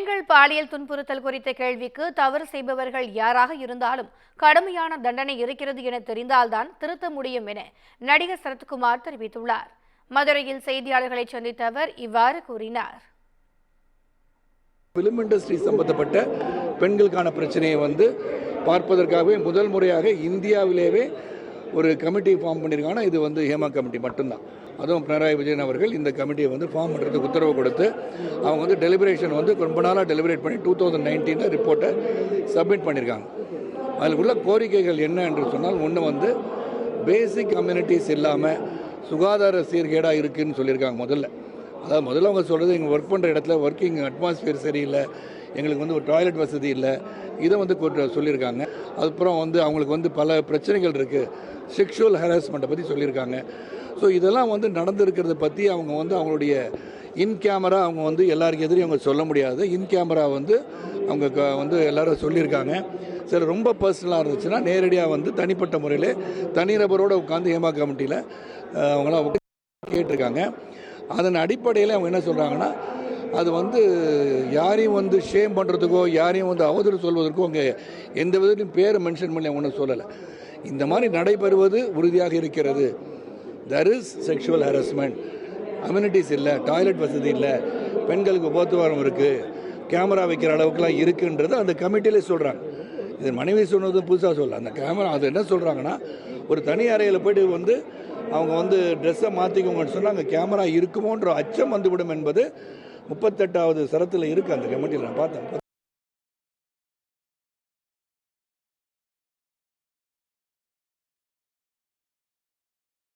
பெண்கள் பாலியல் துன்புறுத்தல் குறித்த கேள்விக்கு தவறு செய்பவர்கள் யாராக இருந்தாலும் கடுமையான தண்டனை இருக்கிறது என தெரிந்தால்தான் திருத்த முடியும் என நடிகர் சரத்குமார் தெரிவித்துள்ளார். மதுரையில் செய்தியாளர்களை சந்தித்த அவர் இவ்வாறு கூறினார். பிலிம் இண்டஸ்ட்ரி சம்பந்தப்பட்ட பெண்களுக்கான பிரச்சனையை பார்ப்பதற்காகவே முதல் முறையாக இந்தியாவிலேயே ஒரு கமிட்டி ஃபார்ம் பண்ணியிருக்காங்க. இது ஹேமா கமிட்டி மட்டும்தான். அதுவும் பினராயி விஜயன் அவர்கள் இந்த கமிட்டியை ஃபார்ம் பண்ணுறதுக்கு உத்தரவு கொடுத்து அவங்க டெலிபரேஷன் ரொம்ப நாளாக டெலிபரேட் பண்ணி 2019 ரிப்போர்ட்டை சப்மிட் பண்ணியிருக்காங்க. அதில் உள்ள கோரிக்கைகள் என்ன என்று சொன்னால், ஒன்று பேசிக் கம்யூனிட்டிஸ் இல்லாமல் சுகாதார சீர்கேடாக இருக்குதுன்னு சொல்லியிருக்காங்க. முதல்ல அவங்க சொல்கிறது, எங்கள் ஒர்க் பண்ணுற இடத்துல ஒர்க்கிங் அட்மாஸ்பியர் சரியில்லை, எங்களுக்கு ஒரு டாய்லெட் வசதி இல்லை, இதை சொல்லியிருக்காங்க. அதுக்கப்புறம் அவங்களுக்கு பல பிரச்சனைகள் இருக்குது, செக்ஷுவல் ஹராஸ்மெண்ட்டை பற்றி சொல்லியிருக்காங்க. ஸோ இதெல்லாம் நடந்திருக்கிறத பற்றி அவங்க அவங்களுடைய இன் கேமரா அவங்க எல்லாருக்கும் எதிரையும் அவங்க சொல்ல முடியாது. இன் கேமரா அவங்க எல்லாரும் சொல்லியிருக்காங்க. சில ரொம்ப பர்சனலாக இருந்துச்சுன்னா நேரடியாக தனிப்பட்ட முறையில் தனிநபரோடு உட்காந்து ஹேமா கமிட்டியில் அவங்களாம் கேட்டிருக்காங்க. அதன் அடிப்படையில் அவங்க என்ன சொல்கிறாங்கன்னா, அது யாரையும் ஷேம் பண்ணுறதுக்கோ யாரையும் அவதூறு சொல்வதற்கோ அவங்க எந்த விதத்திலும் பேரை மென்ஷன் பண்ணி அவங்க ஒன்றும் சொல்லலை. இந்த மாதிரி நடைபெறுவது உறுதியாக இருக்கிறது. there is sexual harassment, amenities இல்லை, டாய்லெட் வசதி இல்லை, பெண்களுக்கு போக்குவரத்து இருக்குது, கேமரா வைக்கிற அளவுக்குலாம் இருக்குன்றது அந்த கமிட்டியிலே சொல்கிறாங்க. இது மனைவி சொன்னது புதுசாக சொல்ல, அந்த கேமரா அது என்ன சொல்கிறாங்கன்னா, ஒரு தனி அறையில் போய்ட்டு அவங்க ட்ரெஸ்ஸை மாற்றிக்கோங்கன்னு சொன்னால் அங்கே கேமரா இருக்குமோன்ற அச்சம் வந்துவிடும் என்பது 38வது சரத்தில் இருக்குது அந்த கமிட்டியில் நான் பார்த்தேன்.